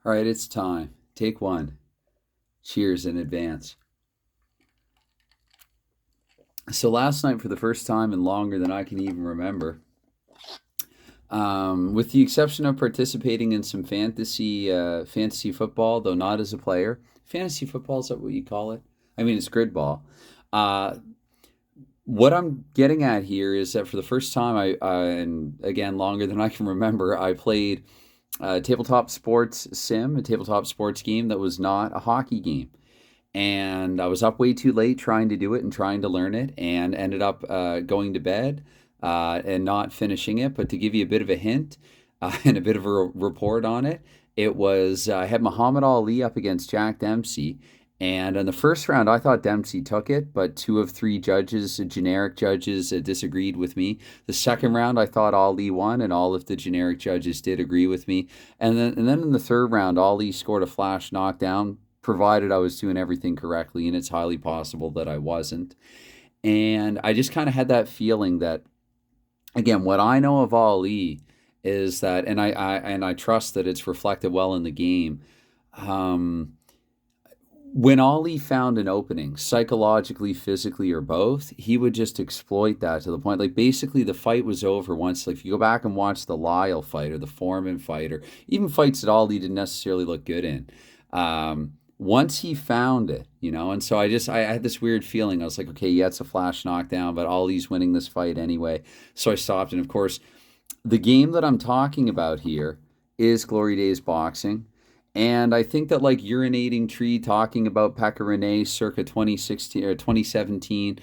All right, it's time. Take one. Cheers in advance. So last night, for the first time and longer than I can even remember, with the exception of participating in some fantasy football, though not as a player. Fantasy football, is that what you call it? I mean, it's grid ball. Uh, what I'm getting at here is that for the first time, and again longer than I can remember, I played a tabletop sports sim, a tabletop sports game that was not a hockey game. And I was up way too late trying to do it and trying to learn it, and ended up going to bed and not finishing it. But to give you a bit of a hint and a bit of a report on it, it was I had Muhammad Ali up against Jack Dempsey. And in the first round, I thought Dempsey took it, but two of three judges, generic judges, disagreed with me. The second round, I thought Ali won, and all of the generic judges did agree with me. And then in the third round, Ali scored a flash knockdown, provided I was doing everything correctly, and it's highly possible that I wasn't. And I just kind of had that feeling that, again, what I know of Ali is that, and I trust that it's reflected well in the game. Um, when Ali found an opening, psychologically, physically, or both, he would just exploit that to the point. Like, basically, the fight was over once. Like, if you go back and watch the Lyle fight or the Foreman fight, or even fights that Ali didn't necessarily look good in, once he found it. And so I had this weird feeling. I was like, okay, yeah, it's a flash knockdown, but Ali's winning this fight anyway. So I stopped. And of course, the game that I'm talking about here is Glory Days Boxing. And I think that, like, Urinating Tree talking about Pekka Rinne circa 2016 or 2017,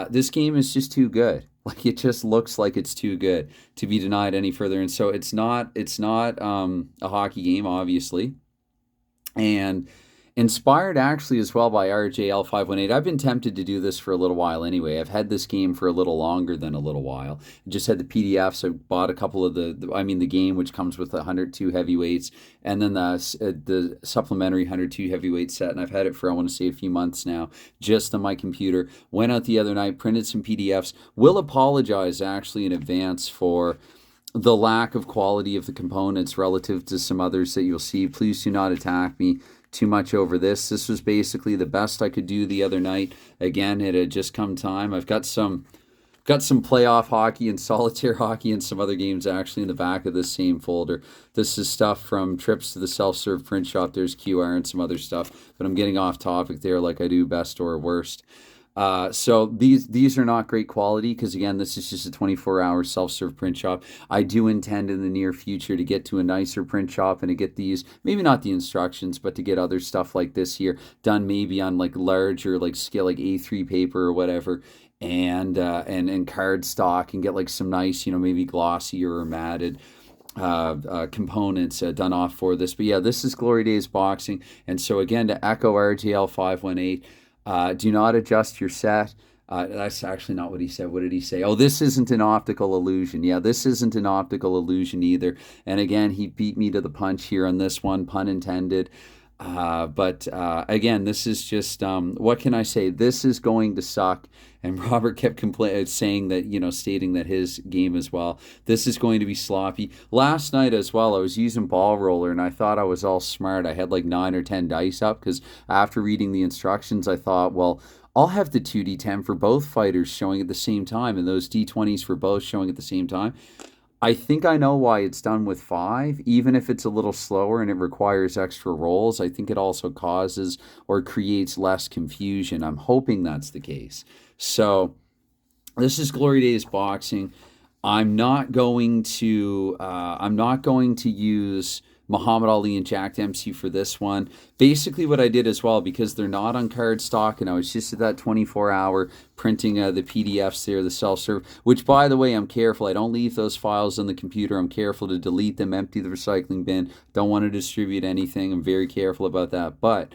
this game is just too good. Like, it just looks like it's too good to be denied any further. And so it's not a hockey game, obviously. And inspired actually as well by RJL518. I've been tempted to do this for a little while anyway. I've had this game for a little longer than a little while. Just had the PDFs. I bought a couple of the game, which comes with the 102 heavyweights, and then the supplementary 102 heavyweight set. And I've had it for, I want to say, a few months now, just on my computer. Went out the other night, printed some PDFs. Will apologize actually in advance for the lack of quality of the components relative to some others that you'll see. Please do not attack me too much over this. This was basically the best I could do the other night. Again, it had just come time. I've got some playoff hockey and solitaire hockey and some other games actually in the back of this same folder. This is stuff from trips to the self-serve print shop. There's QR and some other stuff, but I'm getting off topic there like I do best or worst. So these are not great quality because, again, this is just a 24-hour self-serve print shop. I do intend in the near future to get to a nicer print shop and to get these, maybe not the instructions, but to get other stuff like this here done maybe on like larger like scale, like A3 paper or whatever, and card stock, and get like some nice, maybe glossier or matted components done off for this. But yeah, this is Glory Days Boxing. And so, again, to echo RGL 518, do not adjust your set. That's actually not what he said. What did he say? Oh, this isn't an optical illusion. Yeah, this isn't an optical illusion either. And again, he beat me to the punch here on this one, pun intended. But again, this is just, what can I say? This is going to suck. And Robert kept saying that, stating that his game as well. This is going to be sloppy. Last night as well, I was using ball roller and I thought I was all smart. I had like 9 or 10 dice up because after reading the instructions, I thought, well, I'll have the 2d10 for both fighters showing at the same time, and those d20s for both showing at the same time. I think I know why it's done with five, even if it's a little slower and it requires extra rolls. I think it also causes or creates less confusion. I'm hoping that's the case. So this is Glory Days Boxing. I'm not going to use Muhammad Ali and Jack Dempsey for this one. Basically, what I did as well, because they're not on card stock, and I was just at that 24-hour printing the PDFs there, the self-serve, which, by the way, I'm careful. I don't leave those files on the computer. I'm careful to delete them, empty the recycling bin. Don't want to distribute anything. I'm very careful about that. But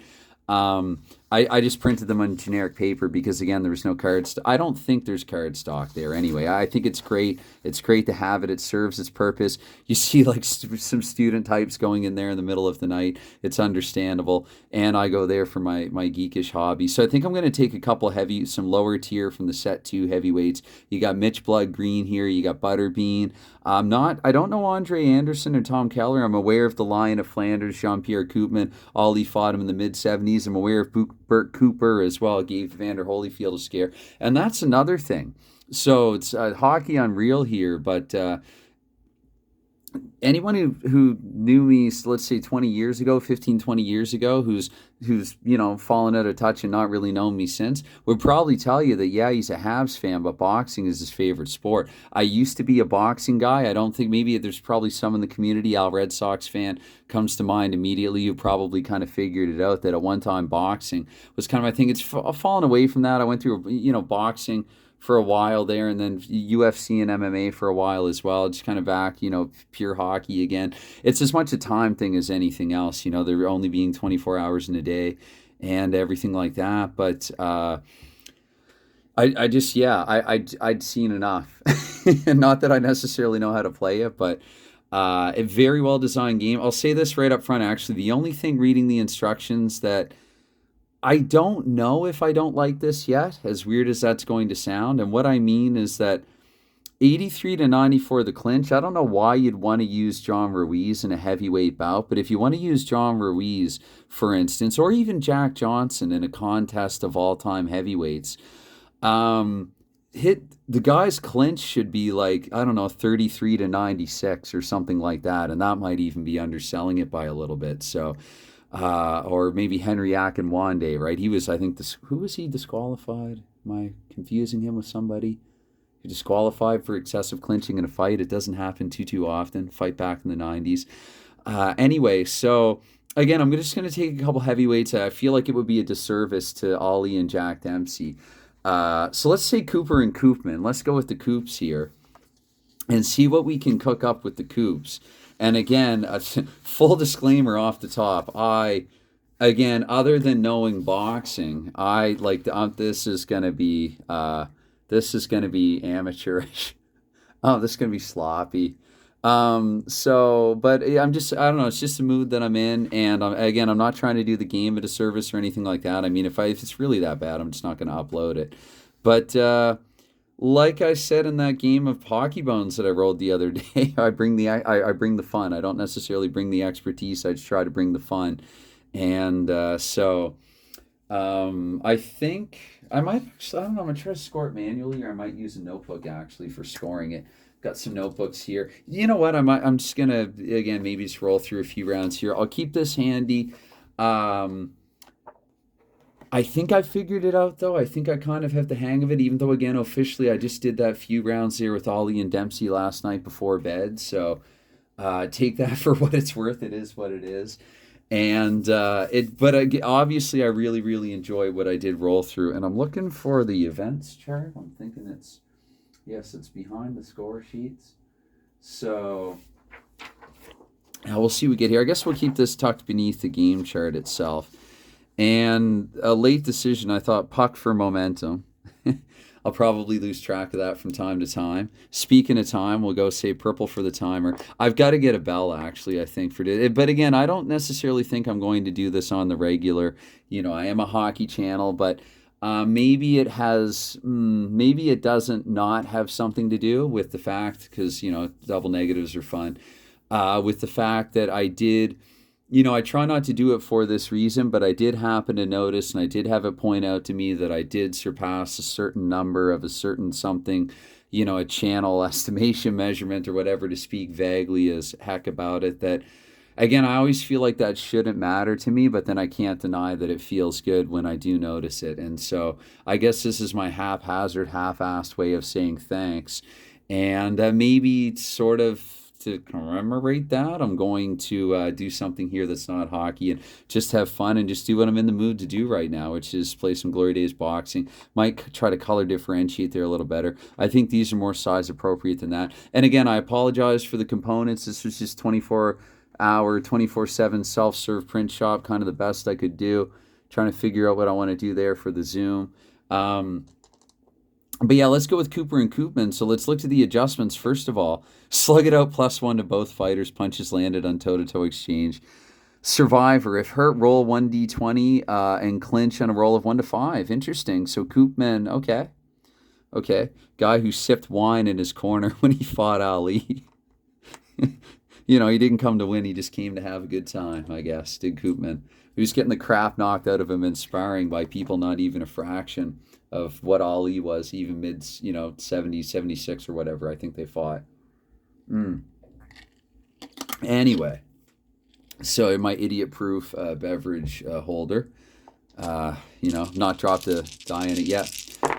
I just printed them on generic paper because again there was no cards. I don't think there's card stock there anyway. I think it's great. It's great to have it. It serves its purpose. You see like some student types going in there in the middle of the night. It's understandable, and I go there for my geekish hobby. So I think I'm going to take a couple some lower tier from the set two heavyweights. You got Mitch Blood Green here. You got Butterbean. I don't know Andre Anderson or Tom Keller. I'm aware of the Lion of Flanders, Jean-Pierre Koopman. Ollie fought him in the mid-70s. I'm aware of Burt Cooper as well. Gave Evander Holyfield a scare. And that's another thing. So it's hockey unreal here, but anyone who knew me, let's say 20 years ago, 15, 20 years ago, who's fallen out of touch and not really known me since, would probably tell you that yeah, he's a Habs fan, but boxing is his favorite sport. I used to be a boxing guy. I don't think, maybe there's probably some in the community. Al Red Sox fan comes to mind immediately. You probably kind of figured it out that at one time boxing was kind of my thing. It's fallen away from that. I went through boxing for a while there, and then UFC and MMA for a while as well. Just kind of back, pure hockey again. It's as much a time thing as anything else. There only being 24 hours in a day and everything like that. But I just, yeah, I'd seen enough. And not that I necessarily know how to play it, but a very well designed game. I'll say this right up front, actually. The only thing reading the instructions that I don't know if I don't like this yet, as weird as that's going to sound. And what I mean is that 83 to 94 the clinch. I don't know why you'd want to use John Ruiz in a heavyweight bout, but if you want to use John Ruiz, for instance, or even Jack Johnson in a contest of all-time heavyweights, hit the guy's clinch should be like, I don't know, 33 to 96 or something like that, and that might even be underselling it by a little bit. So or maybe Henry Akinwande, right? He was, I think, who was he disqualified? Am I confusing him with somebody? He disqualified for excessive clinching in a fight. It doesn't happen too often. Fight back in the 90s. Anyway, so again, I'm just going to take a couple heavyweights. I feel like it would be a disservice to Ollie and Jack Dempsey. So let's say Cooper and Koopman. Let's go with the Coops here and see what we can cook up with the Coops. And again, full disclaimer off the top, again, other than knowing boxing, I like this is gonna be amateurish. Oh, this is gonna be sloppy. But I don't know. It's just the mood that I'm in, and again, I'm not trying to do the game a disservice or anything like that. I mean, if it's really that bad, I'm just not gonna upload it. But like I said in that game of Hockey Bones that I rolled the other day, I bring the fun. I don't necessarily bring the expertise. I just try to bring the fun. And I think I might actually, I don't know, I'm going to try to score it manually, or I might use a notebook actually for scoring it. Got some notebooks here. You know what? I'm just going to, again, maybe just roll through a few rounds here. I'll keep this handy. I think I figured it out, though. I think I kind of have the hang of it, even though, again, officially I just did that few rounds there with Ollie and Dempsey last night before bed. So take that for what it's worth. It is what it is. And obviously I really, really enjoy what I did roll through. And I'm looking for the events chart. I'm thinking it's behind the score sheets. So now we'll see what we get here. I guess we'll keep this tucked beneath the game chart itself. And a late decision, I thought puck for momentum. I'll probably lose track of that from time to time. Speaking of time, we'll go say purple for the timer. I've got to get a bell, actually, I think, for it. But again, I don't necessarily think I'm going to do this on the regular. I am a hockey channel, but maybe it doesn't not have something to do with the fact, because, double negatives are fun, with the fact that I did... I try not to do it for this reason, but I did happen to notice, and I did have it point out to me that I did surpass a certain number of a certain something, a channel estimation measurement or whatever, to speak vaguely as heck about it. That, again, I always feel like that shouldn't matter to me, but then I can't deny that it feels good when I do notice it. And so I guess this is my haphazard, half-assed way of saying thanks. And maybe sort of to commemorate that, I'm going to do something here that's not hockey and just have fun and just do what I'm in the mood to do right now, which is play some Glory Days boxing. Might try to color differentiate there a little better. I think these are more size appropriate than that. And again, I apologize for the components. This was just 24-hour, 24/7 self-serve print shop, kind of the best I could do. Trying to figure out what I want to do there for the Zoom. But yeah, let's go with Cooper and Koopman. So let's look to the adjustments. First of all, slug it out +1 to both fighters. Punches landed on toe-to-toe exchange. Survivor, if hurt, roll 1d20 and clinch on a roll of 1 to 5. Interesting. So Koopman, okay. Okay. Guy who sipped wine in his corner when he fought Ali. You know, he didn't come to win. He just came to have a good time, I guess, did Koopman. He was getting the crap knocked out of him in sparring by people not even a fraction of what Ali was, even mid, 70, 76 or whatever I think they fought. Anyway, so my idiot-proof beverage holder, not dropped a die in it yet.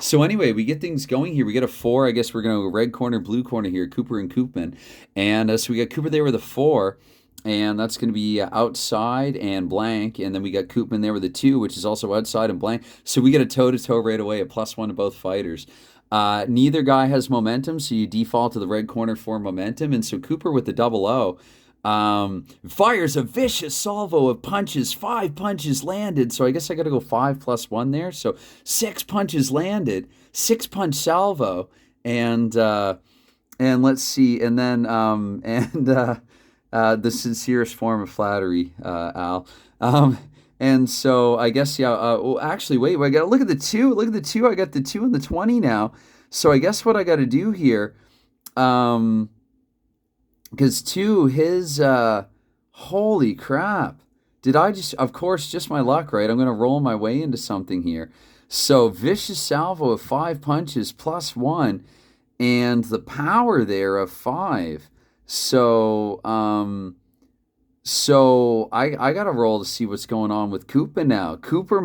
So anyway, we get things going here. We get a 4. I guess we're going to go red corner, blue corner here, Cooper and Koopman. And so we got Cooper there with a 4. And that's going to be outside and blank. And then we got Koopman there with a 2, which is also outside and blank. So we get a toe-to-toe right away, a +1 to both fighters. Neither guy has momentum, so you default to the red corner for momentum. And so Cooper with the 00 fires a vicious salvo of punches. 5 punches landed. So I guess I got to go 5 +1 there. So 6 punches landed, 6-punch salvo. And let's see. And then, the sincerest form of flattery, Al. And so I guess, actually, wait, I got to look at the 2. Look at the 2. I got the 2 and the 20 now. So I guess what I got to do here, because 2, his, holy crap. Of course, just my luck, right? I'm going to roll my way into something here. So vicious salvo of 5 punches +1 and the power there of 5. So I got to roll to see what's going on with Cooper now. Cooper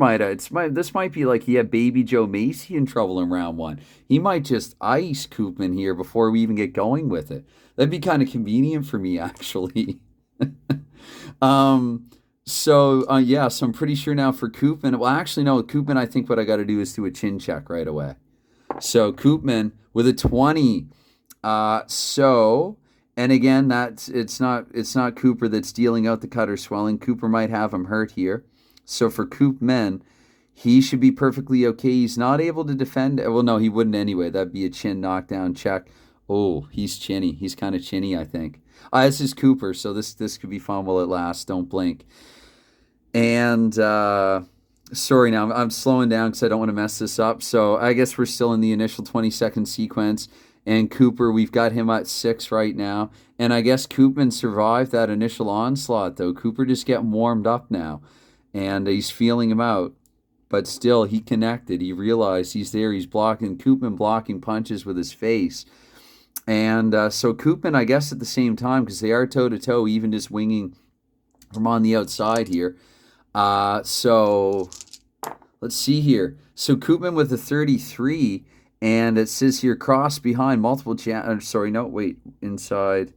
this might be like he had Baby Joe Macy in trouble in round 1. He might just ice Koopman here before we even get going with it. That'd be kind of convenient for me, actually. So I'm pretty sure now for Koopman. Well, actually, no, Koopman, I think what I got to do is do a chin check right away. So Koopman with a 20. And again, it's not Cooper that's dealing out the cut or swelling. Cooper might have him hurt here. So for Koopman, he should be perfectly okay. He's not able to defend. Well, no, he wouldn't anyway. That'd be a chin knockdown check. Oh, he's chinny. He's kind of chinny, I think. This is Cooper, so this could be fun while it lasts. Don't blink. And sorry now, I'm slowing down because I don't want to mess this up. So I guess we're still in the initial 20-second sequence. And Cooper, we've got him at 6 right now. And I guess Koopman survived that initial onslaught, though. Cooper just getting warmed up now. And he's feeling him out. But still, he connected. He realized he's there. He's blocking. Koopman blocking punches with his face. And so Koopman, I guess at the same time, because they are toe-to-toe, even just winging from on the outside here. So let's see here. So Koopman with a 33. And it says here, cross behind multiple inside.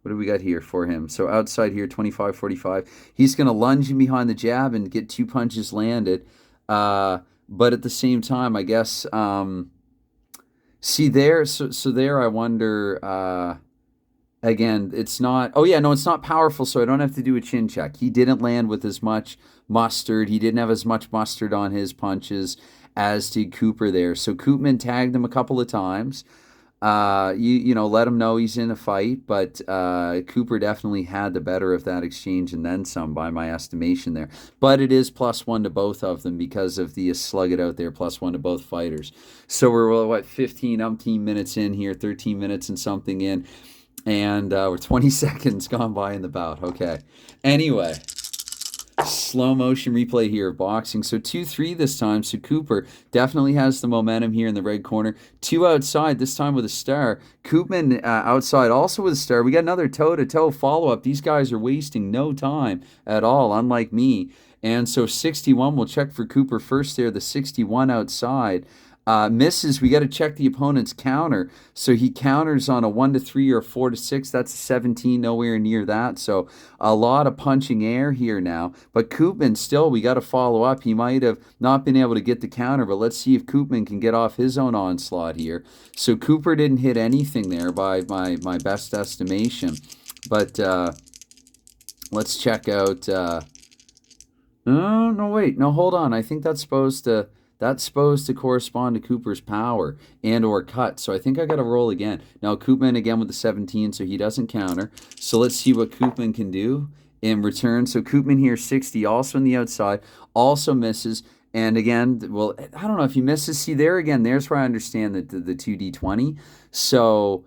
What do we got here for him? So outside here, 25, 45. He's going to lunge in behind the jab and get 2 punches landed. But at the same time, I guess, see there, so there I wonder, again, it's not, it's not powerful, so I don't have to do a chin check. He didn't land with as much mustard. He didn't have as much mustard on his punches as did Cooper there. So Koopman tagged him a couple of times. Let him know he's in a fight, but Cooper definitely had the better of that exchange and then some by my estimation there. But it is +1 to both of them because of the slug it out there, +1 to both fighters. So we're 15 minutes in here, 13 minutes and something in, and we're 20 seconds gone by in the bout. Okay. Anyway. Slow motion replay here of boxing. So 2-3 this time. So Cooper definitely has the momentum here in the red corner. 2 outside, this time with a star. Koopman outside also with a star. We got another toe-to-toe follow-up. These guys are wasting no time at all, unlike me. And so 61, we'll check for Cooper first there. The 61 outside. Misses, we got to check the opponent's counter. So he counters on a 1-3 or 4-6. That's a 17, nowhere near that. So a lot of punching air here now. But Koopman still, we got to follow up. He might have not been able to get the counter, but let's see if Koopman can get off his own onslaught here. So Cooper didn't hit anything there by my best estimation. But let's check out No, no, wait, no, hold on. I think that's supposed to correspond to Cooper's power and or cut. So I think I got to roll again. Now Koopman again with the 17, so he doesn't counter. So let's see what Koopman can do in return. So Koopman here 60, also on the outside, also misses. And again, well, I don't know if he misses. See there again. There's where I understand that the 2d20. So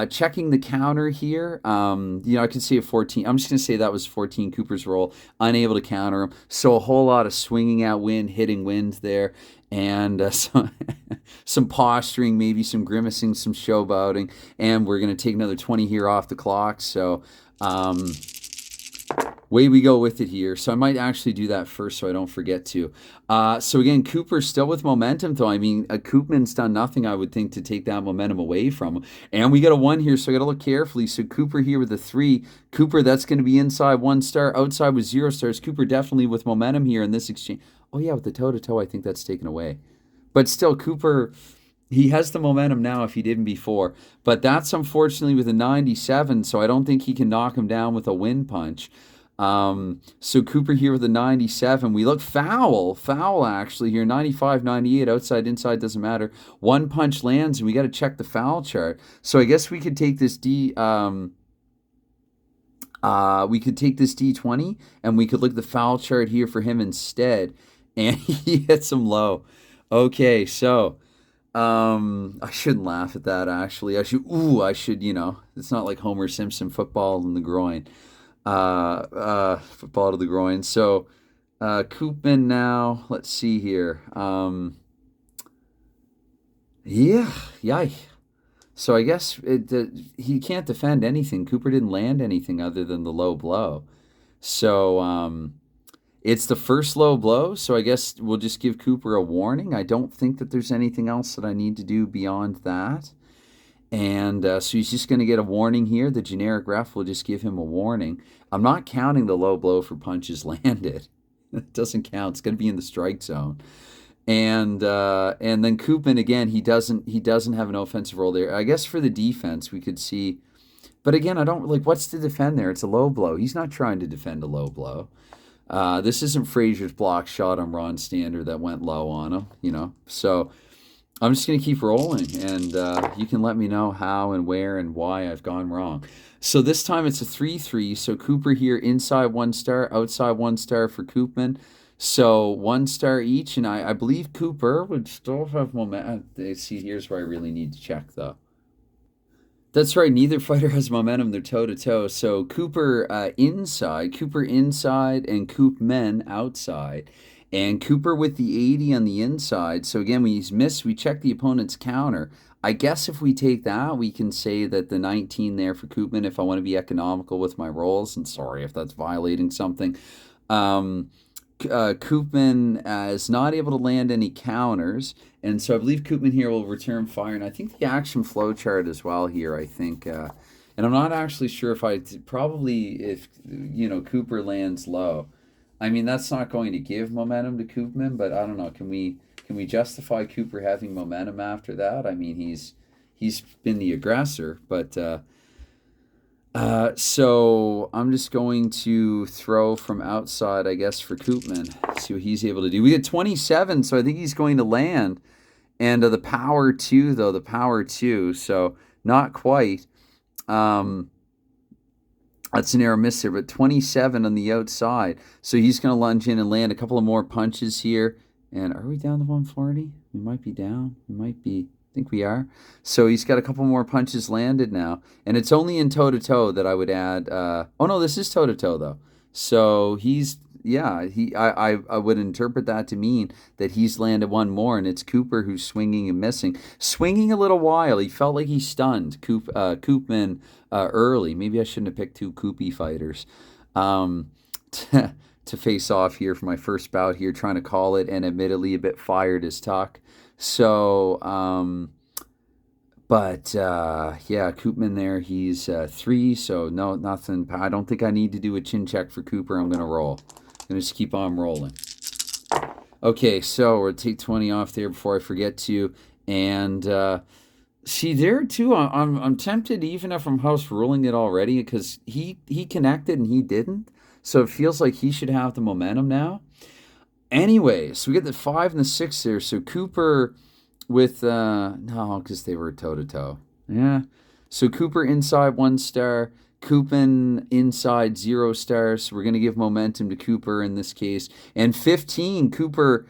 checking the counter here, I can see a 14. I'm just going to say that was 14 Cooper's roll, unable to counter him. So a whole lot of swinging out wind, hitting wind there, and some posturing, maybe some grimacing, some showboating. And we're going to take another 20 here off the clock. So way we go with it here. So I might actually do that first so I don't forget to. So again, Cooper's still with momentum, though. I mean, Koopman's done nothing, I would think, to take that momentum away from him. And we got a 1 here, so I got to look carefully. So Cooper here with a 3. Cooper, that's going to be inside 1 star, outside with 0 stars. Cooper definitely with momentum here in this exchange. Oh, yeah, with the toe-to-toe, I think that's taken away. But still, Cooper, he has the momentum now if he didn't before. But that's unfortunately with a 97, so I don't think he can knock him down with a wind punch. So Cooper here with a 97. We look foul actually here. 95, 98, outside, inside, doesn't matter. One punch lands, and we got to check the foul chart. So I guess we could take this D20, and we could look at the foul chart here for him instead. And he hits him low. Okay, so I shouldn't laugh at that actually. I should, it's not like Homer Simpson football in the groin. Football to the groin. So Koopman now, let's see here. Yeah. So I guess he can't defend anything. Cooper didn't land anything other than the low blow. So it's the first low blow. So I guess we'll just give Cooper a warning. I don't think that there's anything else that I need to do beyond that. And so he's just going to get a warning here. The generic ref will just give him a warning. I'm not counting the low blow for punches landed. It doesn't count. It's going to be in the strike zone. And then Koopman again. He doesn't have an offensive role there. I guess for the defense we could see, but again I don't like what's to defend there. It's a low blow. He's not trying to defend a low blow. This isn't Frazier's block shot on Ron Stander that went low on him. So I'm just going to keep rolling, and you can let me know how and where and why I've gone wrong. So this time it's a 3-3. So Cooper here inside 1 star, outside 1 star for Koopman. So 1 star each, and I believe Cooper would still have momentum. See, here's where I really need to check, though. That's right. Neither fighter has momentum. They're toe-to-toe. So Cooper inside, and Koopman outside. And Cooper with the 80 on the inside. So again, when he's missed, we check the opponent's counter. I guess if we take that, we can say that the 19 there for Koopman, if I want to be economical with my rolls, and sorry if that's violating something. Koopman is not able to land any counters. And so I believe Koopman here will return fire. And I think the action flow chart as well here, I think. And I'm not actually sure if Cooper lands low. I mean, that's not going to give momentum to Koopman, but I don't know. Can we justify Cooper having momentum after that? I mean, he's been the aggressor, but so I'm just going to throw from outside, I guess, for Koopman. See what he's able to do. We get 27, so I think he's going to land. And the power 2, though, so not quite. That's an error miss there, but 27 on the outside. So he's going to lunge in and land a couple of more punches here. And are we down to 140? We might be down. We might be. I think we are. So he's got a couple more punches landed now. And it's only in toe-to-toe that I would add. Oh, no, this is toe-to-toe, though. So I would interpret that to mean that he's landed one more, and it's Cooper who's swinging and missing. Swinging a little while. He felt like he stunned Koopman early. Maybe I shouldn't have picked 2 Koopy fighters to face off here for my first bout here, trying to call it, and admittedly a bit fired as Tuck. So, Koopman there, he's 3, so no, nothing. I don't think I need to do a chin check for Cooper. I'm going to roll. I'm going to just keep on rolling. Okay, so we'll take 20 off there before I forget to. And see, there too, I'm tempted, even if I'm house ruling it already, because he connected and he didn't. So it feels like he should have the momentum now. Anyway, so we get the 5 and the 6 there. So Cooper with, no, because they were toe to toe. Yeah. So Cooper inside 1 star. Koopman inside 0 stars. So we're going to give momentum to Cooper in this case. And 15, Cooper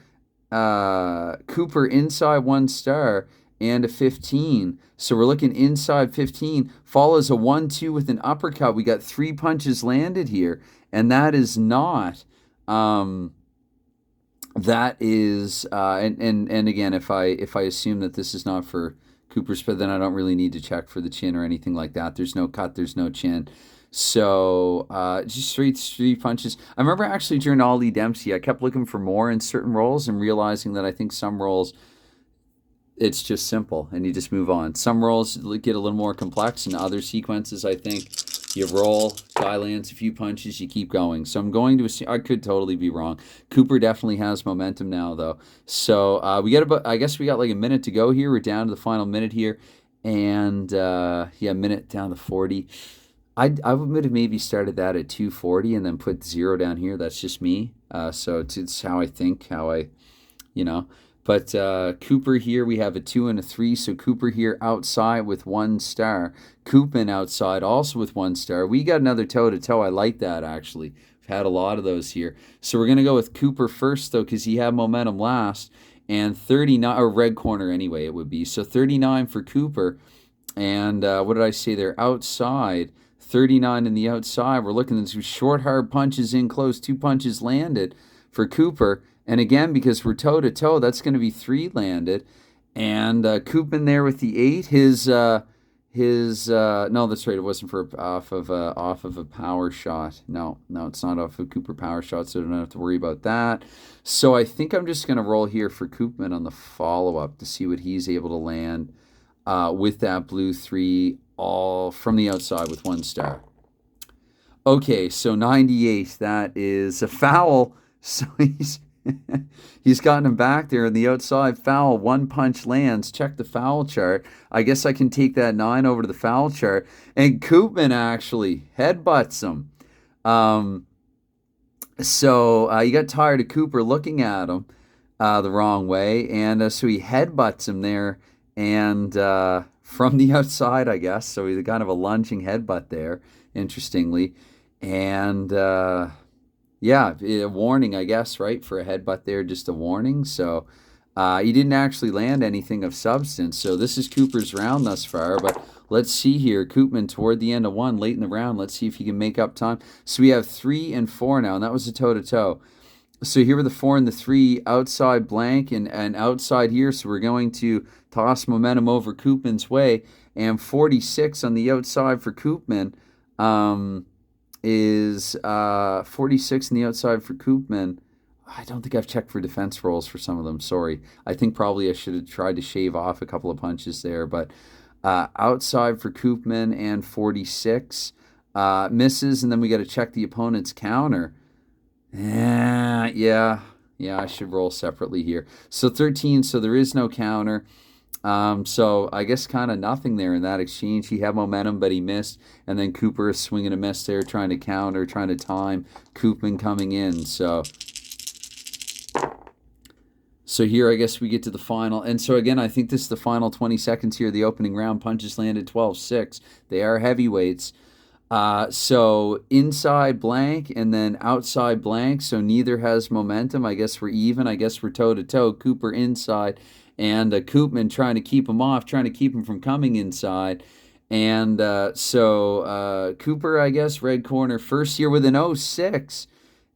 inside 1 star and a 15. So we're looking inside 15. Follows a 1-2 with an uppercut. We got 3 punches landed here. And that is not... that is, and again, if I assume that this is not for Cooper's, but then I don't really need to check for the chin or anything like that. There's no cut, there's no chin. So just straight 3 punches. I remember actually during Ali Dempsey, I kept looking for more in certain roles and realizing that I think some roles, it's just simple and you just move on. Some roles get a little more complex, and other sequences, I think, you roll, guy lands a few punches, you keep going. So I'm going to assume, I could totally be wrong. Cooper definitely has momentum now, though. So we got about, I guess we got like a minute to go here. We're down to the final minute here. And minute down to 40. I would have maybe started that at 2:40 and then put 0 down here. That's just me. So it's how I think, But Cooper here, we have a 2 and a 3. So Cooper here outside with 1 star. Koopman outside also with 1 star. We got another toe-to-toe. I like that, actually. We've had a lot of those here. So we're going to go with Cooper first, though, because he had momentum last. And 39, or red corner anyway, it would be. So 39 for Cooper. And what did I say there? Outside. 39 in the outside. We're looking at some short, hard punches in close. 2 punches landed for Cooper. And again, because we're toe-to-toe, that's going to be 3 landed. And Koopman there with the 8. No, that's right. It wasn't for off of a power shot. No, it's not off of Cooper power shot, so I don't have to worry about that. So I think I'm just going to roll here for Koopman on the follow-up to see what he's able to land with that blue 3 all from the outside with 1 star. Okay, so 98. That is a foul. So he's gotten him back there in the outside. Foul, 1 punch lands. Check the foul chart. I guess I can take that 9 over to the foul chart. And Koopman actually headbutts him. So you got tired of Cooper looking at him the wrong way. And so he headbutts him there. And from the outside, I guess. So he's kind of a lunging headbutt there, interestingly. And... yeah, a warning, I guess, right, for a headbutt there, just a warning. So he didn't actually land anything of substance. So this is Cooper's round thus far. But let's see here. Koopman toward the end of 1, late in the round. Let's see if he can make up time. So we have 3 and 4 now, and that was a toe-to-toe. So here were the 4 and the 3, outside blank and outside here. So we're going to toss momentum over Koopman's way. And 46 on the outside for Koopman. Is 46 on the outside for Koopman. I don't think I've checked for defense rolls for some of them. Sorry. I think probably I should have tried to shave off a couple of punches there. But outside for Koopman and 46. Misses, and then we got to check the opponent's counter. Yeah, I should roll separately here. So 13, so there is no counter. So I guess kind of nothing there in that exchange. He had momentum, but he missed. And then Cooper is swinging a miss there, trying to counter, trying to time Koopman coming in. So here I guess we get to the final. And so again, I think this is the final 20 seconds here. The opening round, punches landed 12-6. They are heavyweights. So inside blank and then outside blank. So neither has momentum. I guess we're even. I guess we're toe-to-toe. Cooper inside. And Koopman trying to keep him off, trying to keep him from coming inside. And so Cooper, I guess, red corner, first here with an 0-6.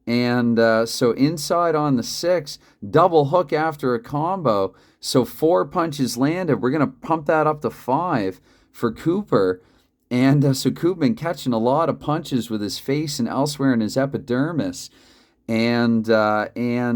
And so inside on the 6, double hook after a combo. So 4 punches landed. We're going to pump that up to 5 for Cooper. And so Koopman catching a lot of punches with his face and elsewhere in his epidermis. And Koopman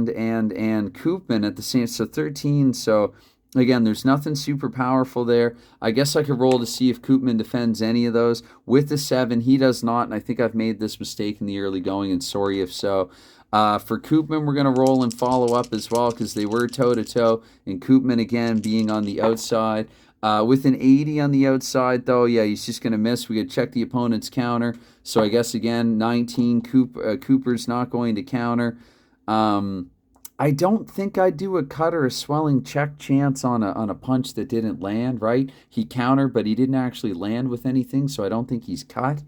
at the same, so 13. So again, there's nothing super powerful there. I guess I could roll to see if Koopman defends any of those. With the 7, he does not, and I think I've made this mistake in the early going, and sorry if so. For Koopman, we're going to roll and follow up as well because they were toe-to-toe, and Koopman again being on the outside. With an 80 on the outside, though, yeah, he's just going to miss. We got to check the opponent's counter. So I guess, again, 19, Cooper's not going to counter. I don't think I'd do a cut or a swelling check chance on a punch that didn't land, right? He countered, but he didn't actually land with anything, so I don't think he's cut.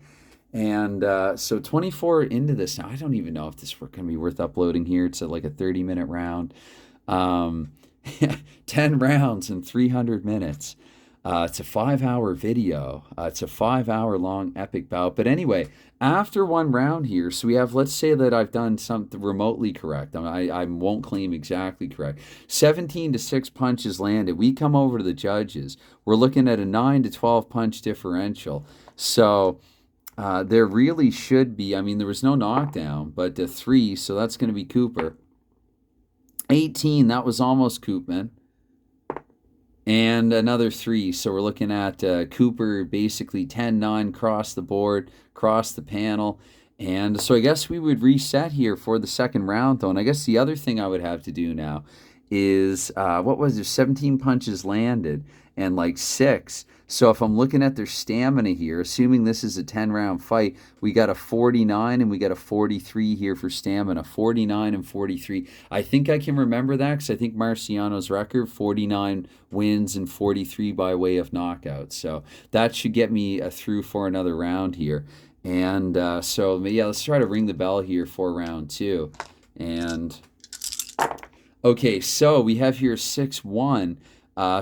And so 24 into this now. I don't even know if this is going to be worth uploading here. It's like a 30-minute round. Um, 10 rounds in 300 minutes. It's a 5-hour video. It's a 5-hour long epic bout. But anyway, after one round here, so we have, let's say that I've done something remotely correct. I won't claim exactly correct. 17 to 6 punches landed. We come over to the judges. We're looking at a 9 to 12 punch differential. So there really should be, I mean, there was no knockdown, but 3, so that's going to be Cooper. 18, that was almost Koopman. And another 3, so we're looking at Cooper basically 10-9 across the board, across the panel. And so I guess we would reset here for the second round, though. And I guess the other thing I would have to do now is, what was there, 17 punches landed and like 6. So if I'm looking at their stamina here, assuming this is a 10-round fight, we got a 49 and we got a 43 here for stamina. 49 and 43. I think I can remember that because I think Marciano's record, 49 wins and 43 by way of knockout. So that should get me through for another round here. And so, yeah, let's try to ring the bell here for round 2. And, okay, so we have here 6-1.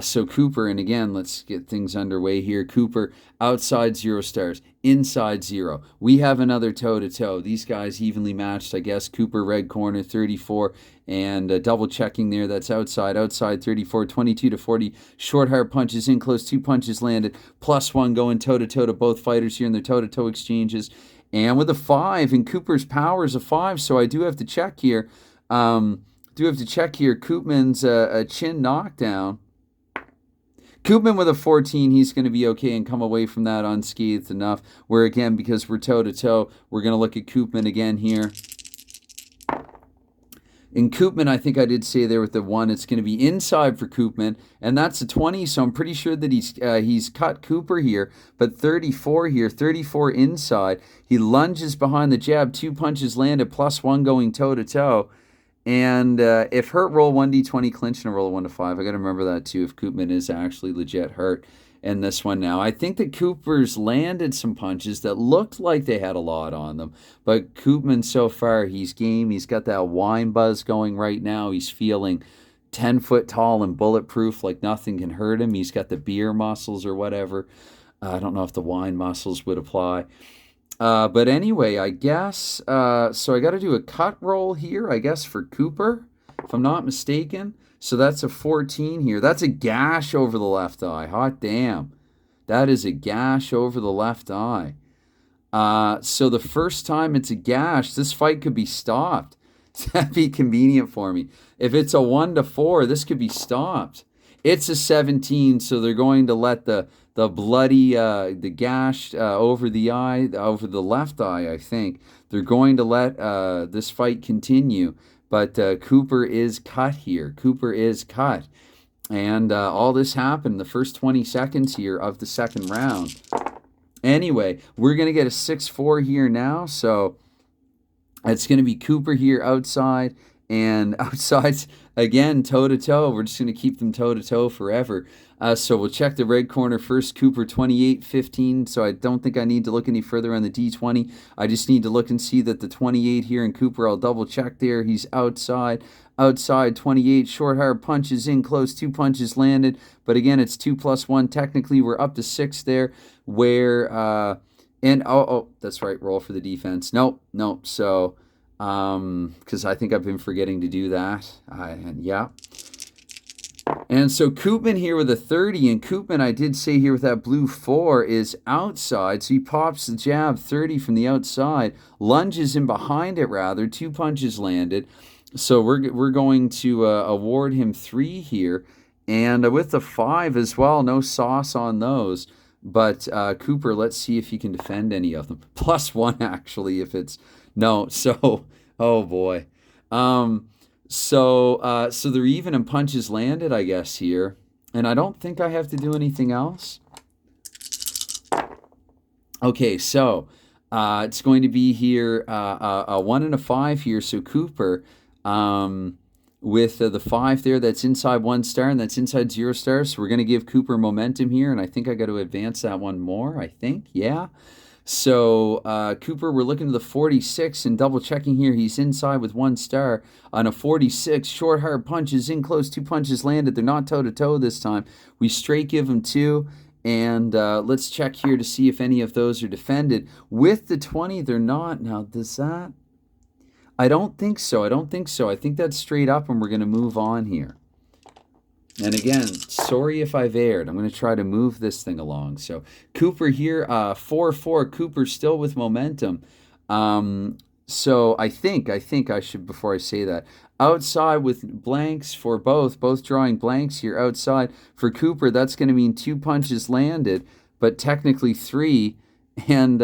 So Cooper, and again, let's get things underway here. Cooper, outside 0 stars, inside 0. We have another toe-to-toe. These guys evenly matched, I guess. Cooper, red corner, 34, and double checking there. That's outside 34, 22 to 40. Short, hard punches in close, 2 punches landed, +1 going toe-to-toe to both fighters here in their toe-to-toe exchanges. And with a 5, and Cooper's power is a 5, so I do have to check here. Koopman's a chin knockdown. Koopman with a 14, he's going to be okay and come away from that unscathed enough. Where, again, because we're toe-to-toe, we're going to look at Koopman again here. In Koopman, I think I did say there with the 1, it's going to be inside for Koopman, and that's a 20, so I'm pretty sure that he's cut Cooper here, but 34 here, 34 inside. He lunges behind the jab, 2 punches landed, +1 going toe-to-toe. And if hurt, roll 1d20, clinch, and a roll of 1 to 5. I got to remember that too, if Koopman is actually legit hurt in this one now. I think that Cooper's landed some punches that looked like they had a lot on them. But Koopman, so far, he's game. He's got that wine buzz going right now. He's feeling 10 foot tall and bulletproof, like nothing can hurt him. He's got the beer muscles or whatever. I don't know if the wine muscles would apply. But anyway, I guess, so I got to do a cut roll here, I guess, for Cooper, if I'm not mistaken. So that's a 14 here. That's a gash over the left eye. Hot damn. That is a gash over the left eye. So the first time it's a gash, this fight could be stopped. That'd be convenient for me. If it's a 1 to 4, this could be stopped. It's a 17, so they're going to let the bloody, the gash over the eye, over the left eye, I think. They're going to let this fight continue. But Cooper is cut here. Cooper is cut. And all this happened the first 20 seconds here of the second round. Anyway, we're going to get a 6-4 here now. So it's going to be Cooper here outside. And outside's, again, toe-to-toe. We're just going to keep them toe-to-toe forever. So we'll check the red corner first. Cooper 28-15. So I don't think I need to look any further on the D20. I just need to look and see that the 28 here in Cooper, I'll double check there. He's outside. Outside 28. Short, hard punches in close. 2 punches landed. But again, it's 2 + 1. Technically, we're up to 6 there. Where, that's right. Roll for the defense. Nope. So, because I think I've been forgetting to do that. Yeah. And so Koopman here with a 30, and Koopman, I did say here with that blue 4, is outside. So he pops the jab 30 from the outside, lunges in behind it rather, 2 punches landed. So we're going to award him 3 here. And with the 5 as well, no sauce on those. But Cooper, let's see if he can defend any of them. +1 actually, if it's no. So, oh boy. So they're even in punches landed, I guess, here. And I don't think I have to do anything else. Okay, so it's going to be here a 1 and a 5 here. So Cooper, um, with the 5 there, that's inside 1 star and that's inside 0 stars. So we're going to give Cooper momentum here, and I think I got to advance that one more. I think, yeah. So Cooper, we're looking to the 46 and double checking here. He's inside with 1 star on a 46. Short hard punches in close. 2 punches landed. They're not toe to toe this time. We straight give him 2. And let's check here to see if any of those are defended. With the 20, they're not. Now, does that? I don't think so. I don't think so. I think that's straight up, and we're going to move on here. And again, sorry if I've erred. I'm going to try to move this thing along. So Cooper here, 4-4. Cooper still with momentum. So I think I should, before I say that, outside with blanks for both drawing blanks here outside. For Cooper, that's going to mean 2 punches landed, but technically 3, and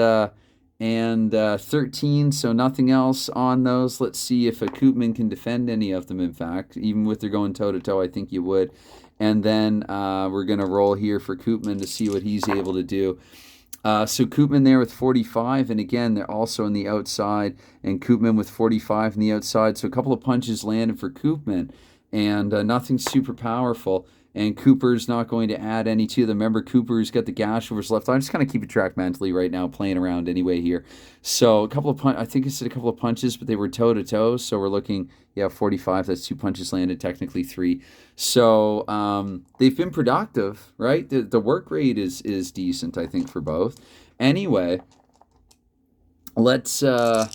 13, so nothing else on those. Let's see if a Koopman can defend any of them, in fact. Even with they're going toe-to-toe, I think you would. And then we're going to roll here for Koopman to see what he's able to do. So Koopman there with 45, and again, they're also on the outside, and Koopman with 45 on the outside. So a couple of punches landed for Koopman, and nothing super powerful. And Cooper's not going to add any to them. Remember, Cooper's got the gash over his left eye. I'm just kind of keeping track mentally right now, playing around anyway here. So a couple of I think I said a couple of punches, but they were toe-to-toe. So we're looking, 45. That's 2 punches landed, technically 3. So they've been productive, right? The work rate is decent, I think, for both. Anyway, let's try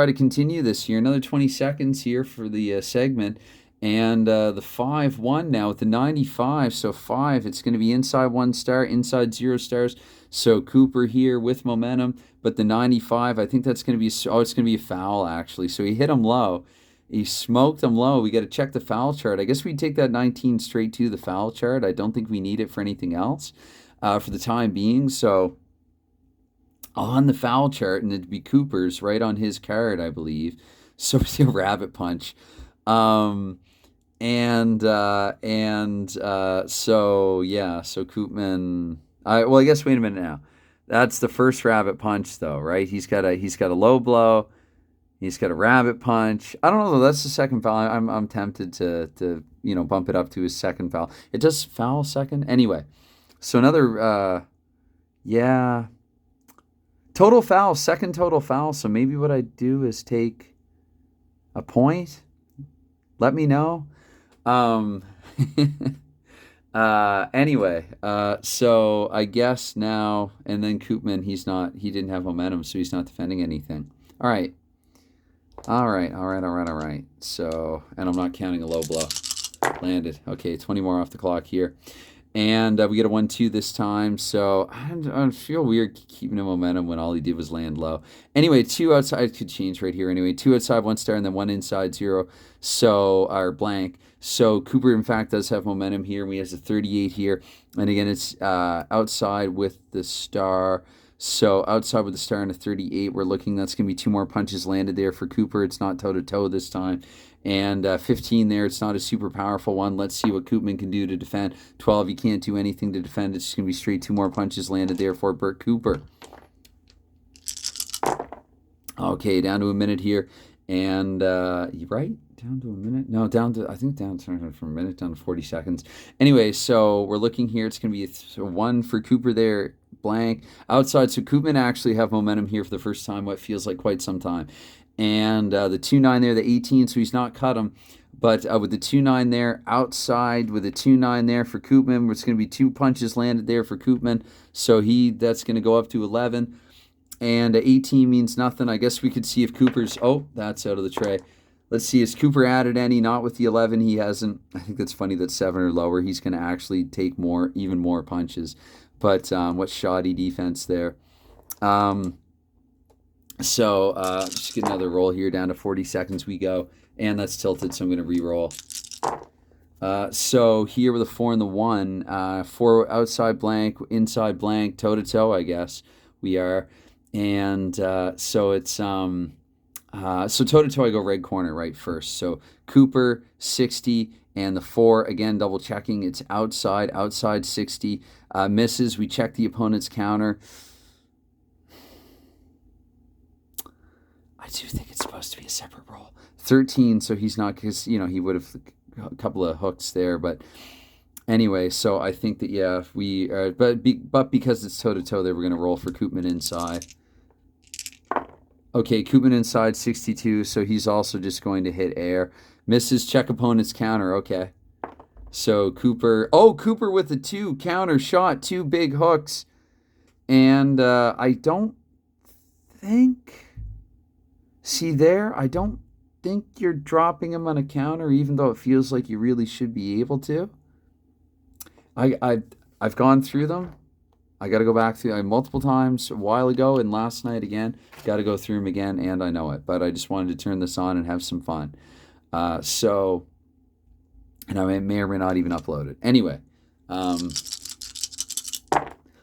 to continue this here. Another 20 seconds here for the segment. And the 5-1 now with the 95. So 5, it's going to be inside 1 star, inside 0 stars. So Cooper here with momentum. But the 95, I think that's going to be, it's going to be a foul, actually. So he hit him low. He smoked him low. We got to check the foul chart. I guess we take that 19 straight to the foul chart. I don't think we need it for anything else for the time being. So on the foul chart, and it'd be Cooper's right on his card, I believe. So it's a rabbit punch. So Koopman. I guess wait a minute now. That's the first rabbit punch, though, right? He's got a low blow. He's got a rabbit punch. I don't know though. That's the second foul. I'm tempted to bump it up to his second foul. It does foul second anyway. So another total foul, second total foul. So maybe what I do is take a point. Let me know. Anyway, so I guess now, and then Koopman, he didn't have momentum, so he's not defending anything. All right. So, and I'm not counting a low blow. Landed. Okay, 20 more off the clock here. And we get a 1-2 this time, so I feel weird keeping the momentum when all he did was land low. Anyway, 2 outside could change right here anyway. 2 outside, 1 star, and then 1 inside, 0. So, our blank. So, Cooper, in fact, does have momentum here. And he has a 38 here. And again, it's outside with the star. So, outside with the star and a 38, we're looking, that's going to be 2 more punches landed there for Cooper. It's not toe-to-toe this time. And 15 there, it's not a super powerful one. Let's see what Koopman can do to defend. 12, you can't do anything to defend. It's just going to be straight 2 more punches landed there for Bert Cooper. Okay, down to a minute here. And, right? Down to a minute? No, I think down from a minute down to 40 seconds. Anyway, so we're looking here. It's going to be a 1 for Cooper there, blank. Outside, so Koopman actually have momentum here for the first time, what feels like quite some time. And the 2-9 there, the 18, so he's not cut him. But with the 2-9 there, outside with the 2-9 there for Koopman, it's going to be 2 punches landed there for Koopman. So that's going to go up to 11. And 18 means nothing. I guess we could see if Cooper's... Oh, that's out of the tray. Let's see, has Cooper added any? Not with the 11, he hasn't. I think that's funny that 7 or lower, he's going to actually take even more punches. But what shoddy defense there. So just get another roll here. Down to 40 seconds we go. And that's tilted, so I'm going to re-roll. So here with a 4 and the 1. 4 outside blank, inside blank, toe-to-toe, I guess we are. And so it's So toe to toe, I go red corner right first. So Cooper 60 and the 4 again, double checking. It's outside 60. Misses. We check the opponent's counter. I do think it's supposed to be a separate roll. 13, so he's not, because he would have a couple of hooks there, but anyway, so I think that yeah, if we but because it's toe to toe, they were going to roll for Koopman inside. Okay, Koopman inside 62, so he's also just going to hit air. Misses, check opponent's counter. Okay. So Cooper with the 2 counter shot, 2 big hooks. And I don't think I don't think you're dropping him on a counter, even though it feels like you really should be able to. I've gone through them. I got to go back through them multiple times a while ago and last night again. Got to go through them again, and I know it. But I just wanted to turn this on and have some fun. And I may or may not even upload it. Anyway,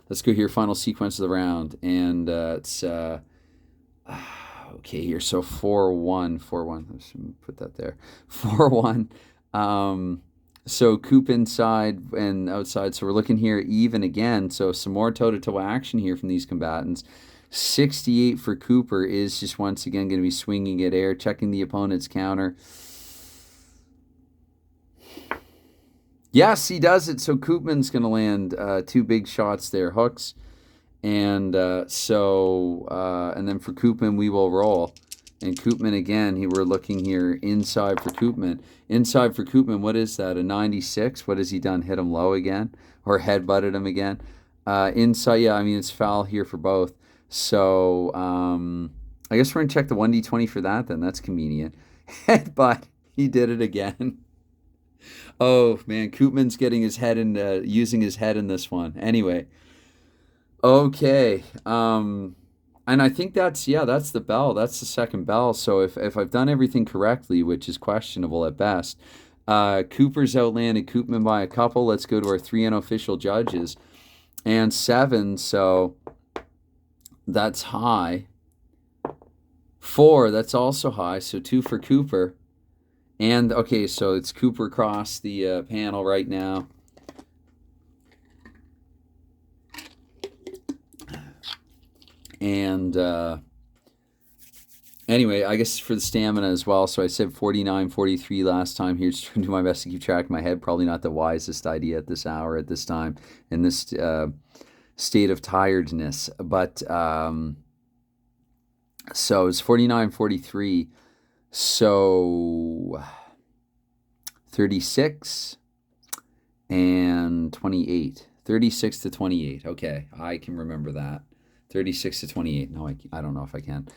let's go here. Final sequence of the round, and it's okay here. So 4-1, 4-1. Let's put that there. 4-1. So Coop inside and outside. So we're looking here even again. So some more toe-to-toe action here from these combatants. 68 for Cooper is just once again going to be swinging at air, checking the opponent's counter. Yes, he does it. So Koopman's going to land 2 big shots there, hooks. And and then for Koopman, we will roll. And Koopman again, we're looking here inside for Koopman. Inside for Koopman, what is that? A 96? What has he done? Hit him low again? Or headbutted him again? Inside, yeah, I mean, it's foul here for both. So I guess we're going to check the 1d20 for that then. That's convenient. Headbutt. He did it again. Oh, man, Koopman's getting his head in, using his head in this one. Anyway. Okay. And I think that's the bell. That's the second bell. So if I've done everything correctly, which is questionable at best, Cooper's outlanded Koopman by a couple. Let's go to our 3 unofficial judges. And 7, so that's high. 4, that's also high. So 2 for Cooper. And, okay, so it's Cooper across the panel right now. And anyway, I guess for the stamina as well. So I said 49, 43 last time. Here's trying to do my best to keep track of my head. Probably not the wisest idea at this hour, at this time, in this state of tiredness. But so it's 49, 43. So 36 and 28. 36 to 28. Okay, I can remember that. 36 to 28. No, I don't know if I can.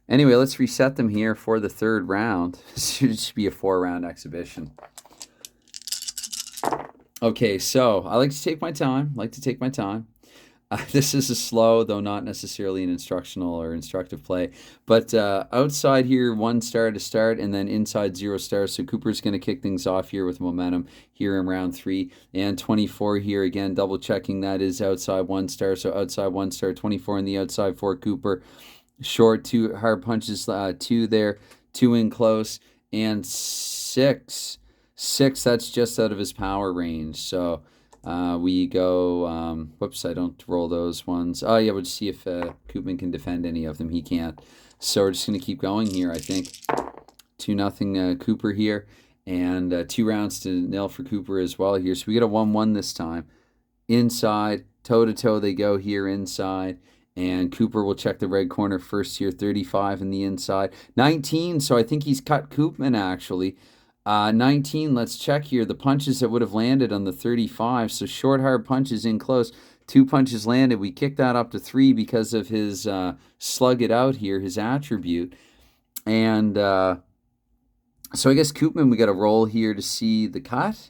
Anyway, let's reset them here for the third round. This should be a 4-round exhibition. Okay, so I like to take my time. This is a slow, though not necessarily an instructional or instructive play. But outside here, 1 star to start, and then inside 0 stars. So Cooper's going to kick things off here with momentum here in round 3. And 24 here, again, double checking that is outside 1 star. So outside 1 star, 24 in the outside for Cooper. Short 2 hard punches, 2 there, 2 in close, and 6. 6, that's just out of his power range. So we go, whoops, I don't roll those ones. Oh, yeah, we'll just see if Koopman can defend any of them. He can't. So we're just going to keep going here, I think. 2-0 Cooper here. And 2 rounds to nil for Cooper as well here. So we get a 1-1 this time. Inside, toe-to-toe they go here inside. And Cooper will check the red corner first here. 35 in the inside. 19, so I think he's cut Koopman, actually. 19, let's check here. The punches that would have landed on the 35. So short, hard punches in close. 2 punches landed. We kicked that up to 3 because of his slug it out here, his attribute. And so I guess Koopman, we got to roll here to see the cut.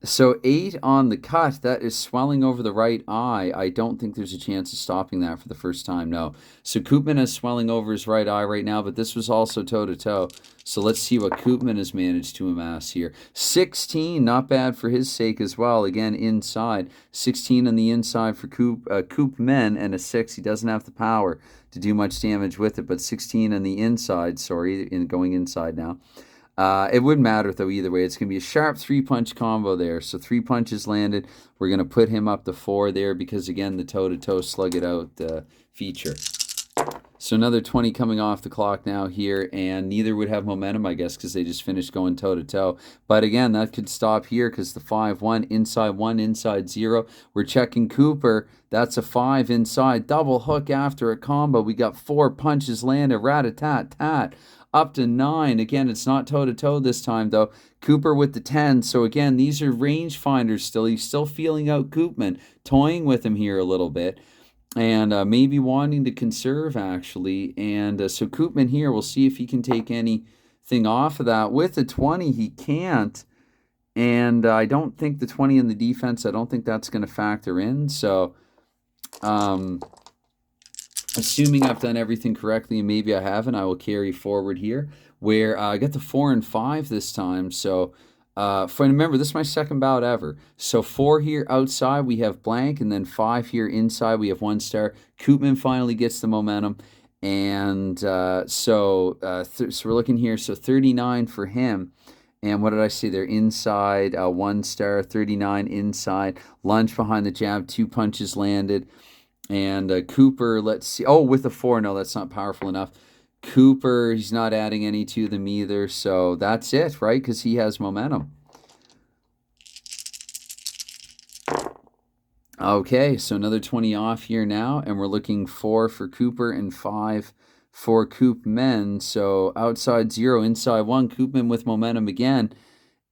So 8 on the cut. That is swelling over the right eye. I don't think there's a chance of stopping that for the first time, no. So Koopman is swelling over his right eye right now, but this was also toe-to-toe. So let's see what Koopman has managed to amass here. 16, not bad for his sake as well. Again, inside. 16 on the inside for Koopman, and a 6. He doesn't have the power to do much damage with it, but 16 on the inside, going inside now. It wouldn't matter, though, either way. It's going to be a sharp 3-punch combo there. So 3 punches landed. We're going to put him up to 4 there because, again, the toe-to-toe slug-it-out feature. So another 20 coming off the clock now here, and neither would have momentum, I guess, because they just finished going toe-to-toe. But, again, that could stop here because the 5-1, inside 0. We're checking Cooper. That's a 5 inside. Double hook after a combo. We got 4 punches landed. Rat-a-tat-tat. Up to 9. Again, it's not toe-to-toe this time, though. Cooper with the 10. So, again, these are range finders still. He's still feeling out Koopman, toying with him here a little bit, and maybe wanting to conserve, actually. And so Koopman here, we'll see if he can take anything off of that. With the 20, he can't. And I don't think the 20 in the defense, I don't think that's going to factor in. So, assuming I've done everything correctly, and maybe I haven't, I will carry forward here, where I got the 4 and 5 this time. So, remember, this is my second bout ever. So 4 here outside, we have blank, and then 5 here inside, we have 1 star. Koopman finally gets the momentum, and so we're looking here. So 39 for him. And what did I say there? Inside, 1 star, 39 inside. Lunge behind the jab, 2 punches landed. And Cooper, let's see. Oh, with a 4. No, that's not powerful enough. Cooper, he's not adding any to them either. So that's it, right? Because he has momentum. Okay, so another 20 off here now. And we're looking 4 for Cooper and 5 for Koopman. So outside 0, inside 1. Koopman with momentum again.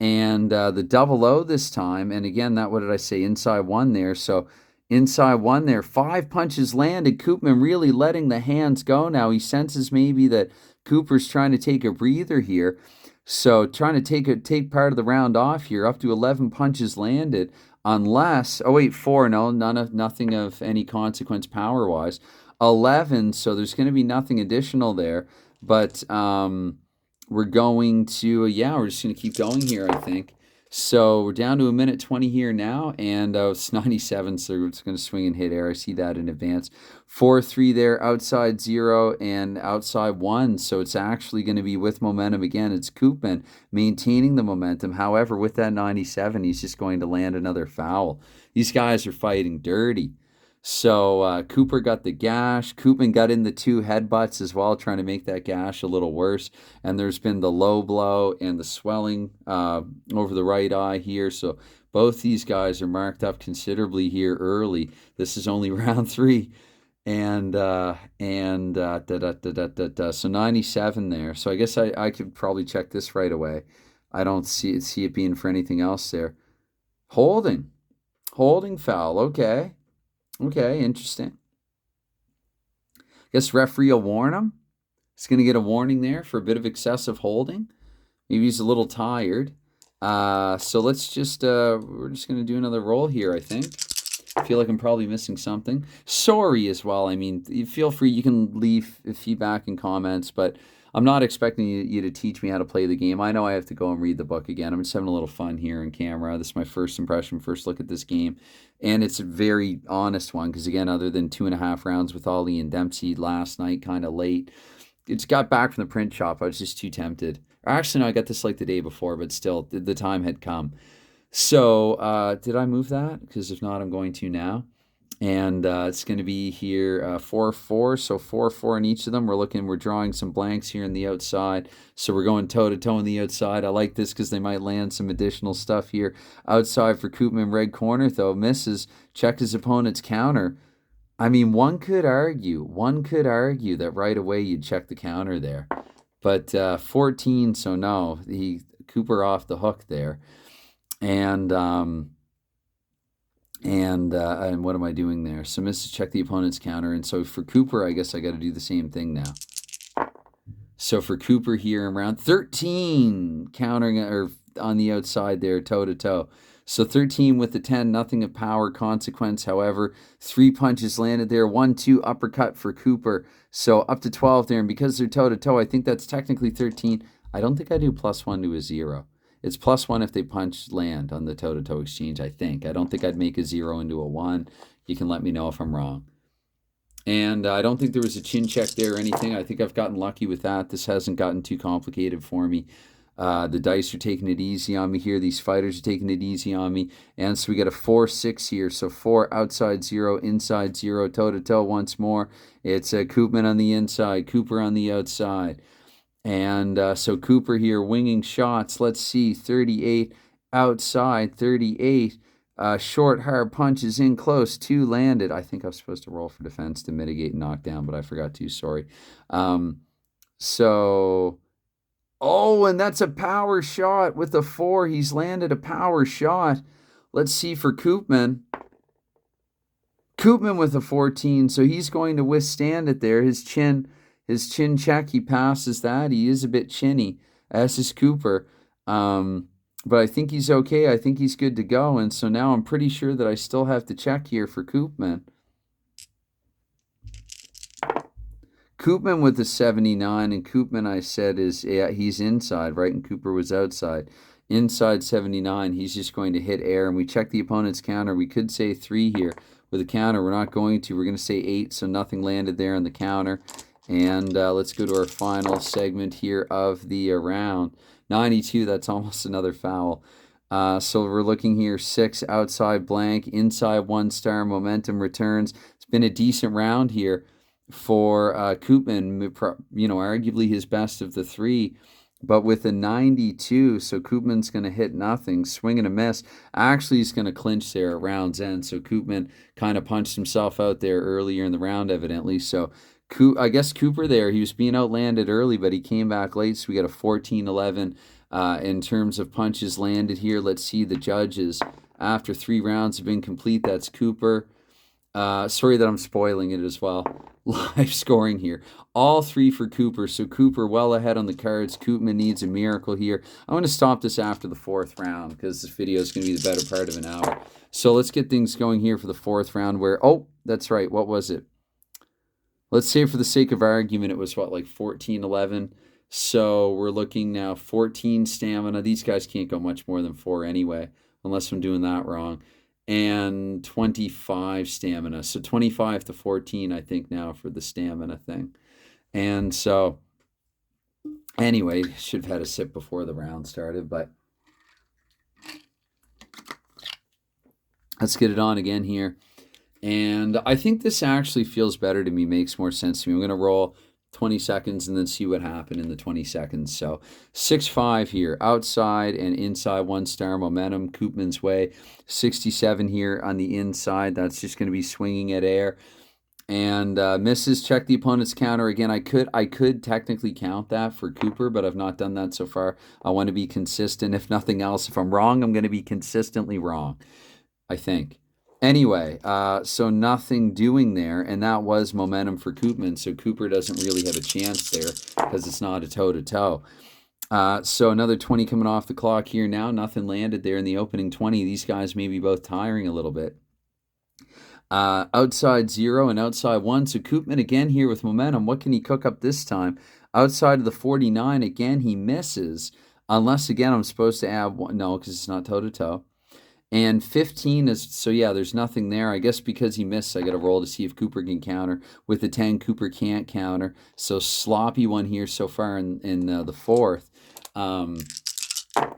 And the double O this time. And again, what did I say? Inside 1 there. So inside 1 there. 5 punches landed. Koopman really letting the hands go now. He senses maybe that Cooper's trying to take a breather here. So trying to take part of the round off here. Up to 11 punches landed. Unless, 4, no, nothing of any consequence power-wise. 11, so there's going to be nothing additional there. But we're going to, we're just going to keep going here, I think. So we're down to 1:20 here now, and it's 97, so it's going to swing and hit air. I see that in advance. 4-3 there, outside 0 and outside 1, so it's actually going to be with momentum again. It's Koopman maintaining the momentum. However, with that 97, he's just going to land another foul. These guys are fighting dirty. So Cooper got the gash. Koopman got in the 2 headbutts as well, trying to make that gash a little worse. And there's been the low blow and the swelling over the right eye here. So both these guys are marked up considerably here early. This is only round 3. So 97 there. So I guess I could probably check this right away. I don't see it being for anything else there. Holding foul. Okay, interesting. I guess referee will warn him. He's going to get a warning there for a bit of excessive holding. Maybe he's a little tired. So let's just, we're just going to do another roll here, I think. I feel like I'm probably missing something. Sorry as well. I mean, feel free. You can leave feedback and comments, but I'm not expecting you to teach me how to play the game. I know I have to go and read the book again. I'm just having a little fun here in camera. This is my first impression, first look at this game. And it's a very honest one because, again, other than 2.5 rounds with Ali and Dempsey last night, kind of late, it's got back from the print shop. I was just too tempted. Actually, no, I got this like the day before, but still, the time had come. So did I move that? Because if not, I'm going to now. And it's going to be here 4-4, so 4-4 in each of them. We're drawing some blanks here in the outside. So we're going toe-to-toe on the outside. I like this because they might land some additional stuff here. Outside for Koopman, red corner, though. Misses. Check his opponent's counter. I mean, one could argue that right away you'd check the counter there. But 14, so no. Cooper off the hook there. And what am I doing there? So misses, check the opponent's counter. And so for Cooper, I guess I got to do the same thing now. So for Cooper here in round 13, countering or on the outside there, toe-to-toe. So 13 with the 10, nothing of power consequence. However, 3 punches landed there. 1-2 uppercut for Cooper. So up to 12 there. And because they're toe-to-toe, I think that's technically 13. I don't think I do +1 to a 0. It's +1 if they punch land on the toe-to-toe exchange, I think. I don't think I'd make a 0 into a 1. You can let me know if I'm wrong. And I don't think there was a chin check there or anything. I think I've gotten lucky with that. This hasn't gotten too complicated for me. The dice are taking it easy on me here. These fighters are taking it easy on me. And so we got a 4-6 here. So 4 outside 0, inside 0, toe-to-toe once more. It's Koopman on the inside, Cooper on the outside. And so Cooper here winging shots. Let's see, 38 outside, 38. Short, hard punches in close. 2 landed. I think I was supposed to roll for defense to mitigate knockdown, but I forgot to. Sorry. Oh, and that's a power shot with a 4. He's landed a power shot. Let's see for Koopman. Koopman with a 14, so he's going to withstand it there. His chin check, he passes that. He is a bit chinny, as is Cooper. But I think he's okay. I think he's good to go. And so now I'm pretty sure that I still have to check here for Koopman. Koopman with the 79, and Koopman, I said, he's inside, right? And Cooper was outside. Inside 79, he's just going to hit air. And we check the opponent's counter. We could say 3 here with a counter. We're not going to. We're going to say 8, so nothing landed there on the counter. And let's go to our final segment here of the round. 92, that's almost another foul. So we're looking here, 6 outside blank, inside 1 star, momentum returns. It's been a decent round here for Koopman, arguably his best of the 3. But with a 92, so Koopman's going to hit nothing, swing and a miss. Actually, he's going to clinch there at round's end. So Koopman kind of punched himself out there earlier in the round, evidently. So I guess Cooper there, he was being outlanded early, but he came back late, so we got a 14-11 in terms of punches landed here. Let's see the judges. After 3 rounds have been complete, that's Cooper. Sorry that I'm spoiling it as well. Live scoring here. All 3 for Cooper, so Cooper well ahead on the cards. Koopman needs a miracle here. I'm going to stop this after the 4th round because this video is going to be the better part of an hour. So let's get things going here for the 4th round where, oh, that's right, what was it? Let's say for the sake of argument, it was like 14-11. So we're looking now 14 stamina. These guys can't go much more than 4 anyway, unless I'm doing that wrong. And 25 stamina. So 25-14, I think, now for the stamina thing. And so, anyway, should have had a sip before the round started, but let's get it on again here. And I think this actually feels better to me, makes more sense to me. I'm going to roll 20 seconds and then see what happened in the 20 seconds. So 6-5 here, outside and inside 1 star, momentum Koopman's way. 67 here on the inside. That's just going to be swinging at air. And misses, check the opponent's counter. Again, I could technically count that for Cooper, but I've not done that so far. I want to be consistent. If nothing else, if I'm wrong, I'm going to be consistently wrong, I think. Anyway, so nothing doing there, and that was momentum for Koopman, so Cooper doesn't really have a chance there because it's not a toe-to-toe. So another 20 coming off the clock here now. Nothing landed there in the opening 20. These guys may be both tiring a little bit. Outside 0 and outside 1, so Koopman again here with momentum. What can he cook up this time? Outside of the 49, again, he misses, unless, again, I'm supposed to add 1. No, because it's not toe-to-toe. And 15 is, so yeah, there's nothing there. I guess because he missed, I got to roll to see if Cooper can counter. With the 10, Cooper can't counter. So sloppy one here so far in the 4th.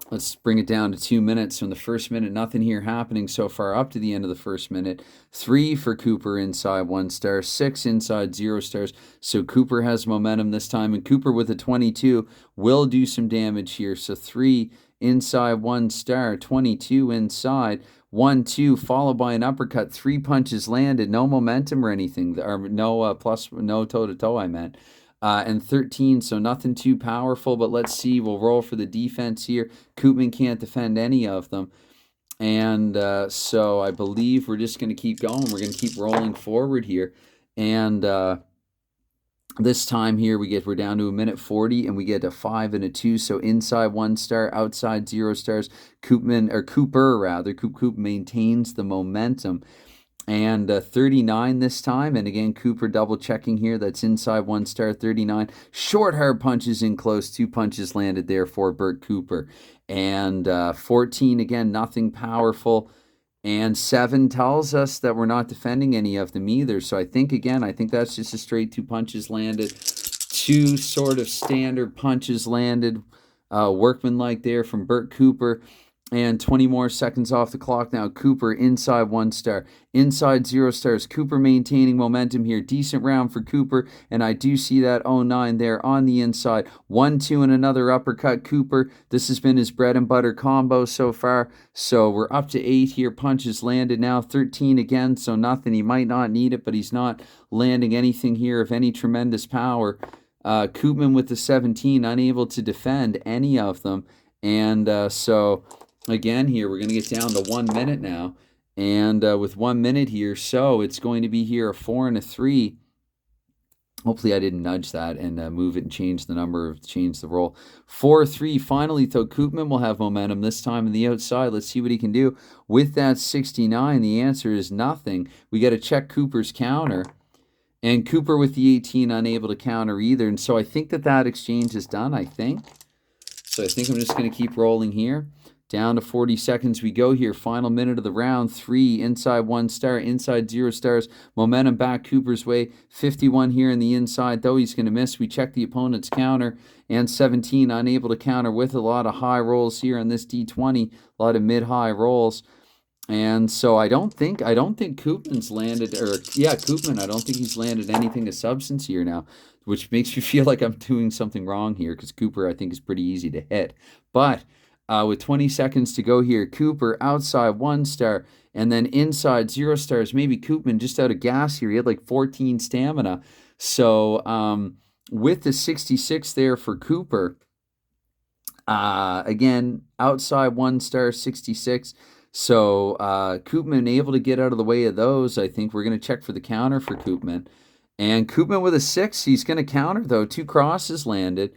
Let's bring it down to 2 minutes. From the first minute, nothing here happening so far up to the end of the first minute. 3 for Cooper inside 1 star, 6 inside 0 stars. So Cooper has momentum this time. And Cooper with a 22 will do some damage here. So 3 inside 1 star, 22 inside, 1-2, followed by an uppercut, 3 punches landed, no momentum or anything, or no no toe-to-toe, I meant. And 13, so nothing too powerful, but let's see, we'll roll for the defense here. Koopman can't defend any of them. And so I believe we're just going to keep going. We're going to keep rolling forward here. And This time here we're down to a minute 40 and we get a 5 and a 2. So inside 1 star, outside 0 stars. Cooper maintains the momentum. And 39 this time. And again, Cooper double checking here. That's inside 1 star, 39. Short hard punches in close. 2 punches landed there for Bert Cooper. And 14, again, nothing powerful. And 7 tells us that we're not defending any of them either. So I think that's just a straight 2 punches landed. 2 sort of standard punches landed. Workmanlike there from Bert Cooper. And 20 more seconds off the clock now. Cooper inside 1 star. Inside 0 stars. Cooper maintaining momentum here. Decent round for Cooper. And I do see that 09 there on the inside. 1-2 and another uppercut. Cooper. This has been his bread and butter combo so far. So we're up to 8 here. Punches landed now. 13 again. So nothing. He might not need it, but he's not landing anything here of any tremendous power. Koopman with the 17. Unable to defend any of them. And so... Again, here, we're going to get down to 1 minute now. And with 1 minute here, so it's going to be here a 4 and a 3. Hopefully I didn't nudge that and move it and change the roll. 4-3. Finally, though, Koopman will have momentum this time on the outside. Let's see what he can do. With that 69, the answer is nothing. We got to check Cooper's counter. And Cooper with the 18, unable to counter either. And so I think that exchange is done, I think. So I think I'm just going to keep rolling here. Down to 40 seconds we go here. Final minute of the round. 3 inside 1 star, inside 0 stars. Momentum back Cooper's way. 51 here in the inside, though he's going to miss. We check the opponent's counter. And 17 unable to counter with a lot of high rolls here on this D20. A lot of mid-high rolls. And so I don't think Koopman's landed, Koopman, I don't think he's landed anything of substance here now, which makes me feel like I'm doing something wrong here because Cooper, I think, is pretty easy to hit. But... with 20 seconds to go here, Cooper outside 1 star and then inside 0 stars. Maybe Koopman just out of gas here. He had like 14 stamina. So with the 66 there for Cooper, again, outside 1 star, 66. So Koopman able to get out of the way of those. I think we're going to check for the counter for Koopman. And Koopman with a 6. He's going to counter, though. 2 crosses landed.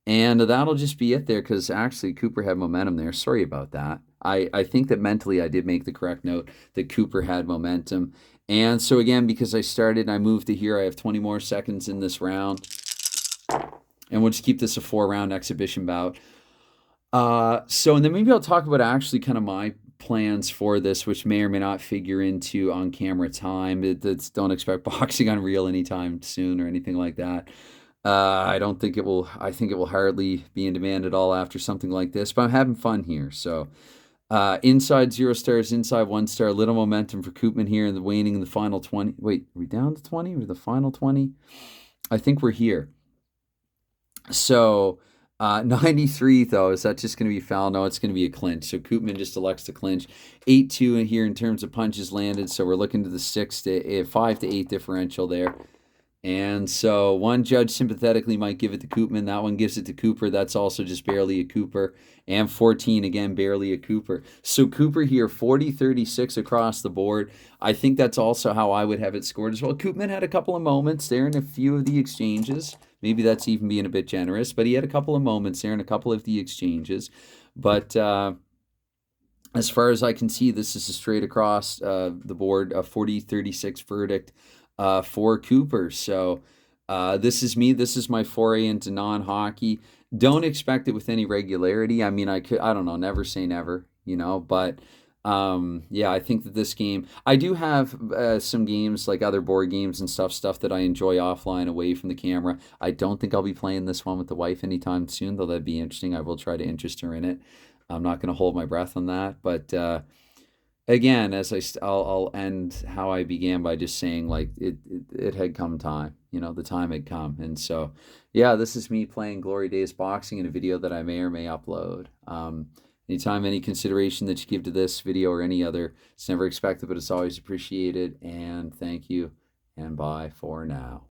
And that'll just be it there because actually Cooper had momentum there. Sorry about that. I think that mentally I did make the correct note that Cooper had momentum. And so again, because I started and I moved to here, I have 20 more seconds in this round. And we'll just keep this a 4-round exhibition bout. And then maybe I'll talk about actually kind of my plans for this, which may or may not figure into on-camera time. Don't expect boxing Unreal anytime soon or anything like that. I think it will hardly be in demand at all after something like this, but I'm having fun here. So inside 0 stars, inside 1 star, little momentum for Koopman here in the waning in the final 20. Wait, are we down to 20 or the final 20? I think we're here. So 93 though, is that just going to be foul? No, it's going to be a clinch. So Koopman just elects to clinch. 8-2 in here in terms of punches landed. So we're looking to the 5 to 8 differential there. And so one judge sympathetically might give it to Koopman. That one gives it to Cooper. That's also just barely a Cooper. And 14, again, barely a Cooper. So Cooper here, 40-36 across the board. I think that's also how I would have it scored as well. Koopman had a couple of moments there in a few of the exchanges. Maybe that's even being a bit generous. But he had a couple of moments there in a couple of the exchanges. But as far as I can see, this is a straight across the board, a 40-36 verdict. For Cooper. So this is me. This is my foray into non-hockey. Don't expect it with any regularity. I mean, I don't know, never say never, but I think that this game, I do have some games like other board games and stuff that I enjoy offline away from the camera. I don't think I'll be playing this one with the wife anytime soon, though that'd be interesting. I will try to interest her in it. I'm not going to hold my breath on that, but again, I'll end how I began by just saying like it had come time, the time had come. And so, this is me playing Glory Days Boxing in a video that I may or may upload. Anytime, any consideration that you give to this video or any other, it's never expected, but it's always appreciated. And thank you, and bye for now.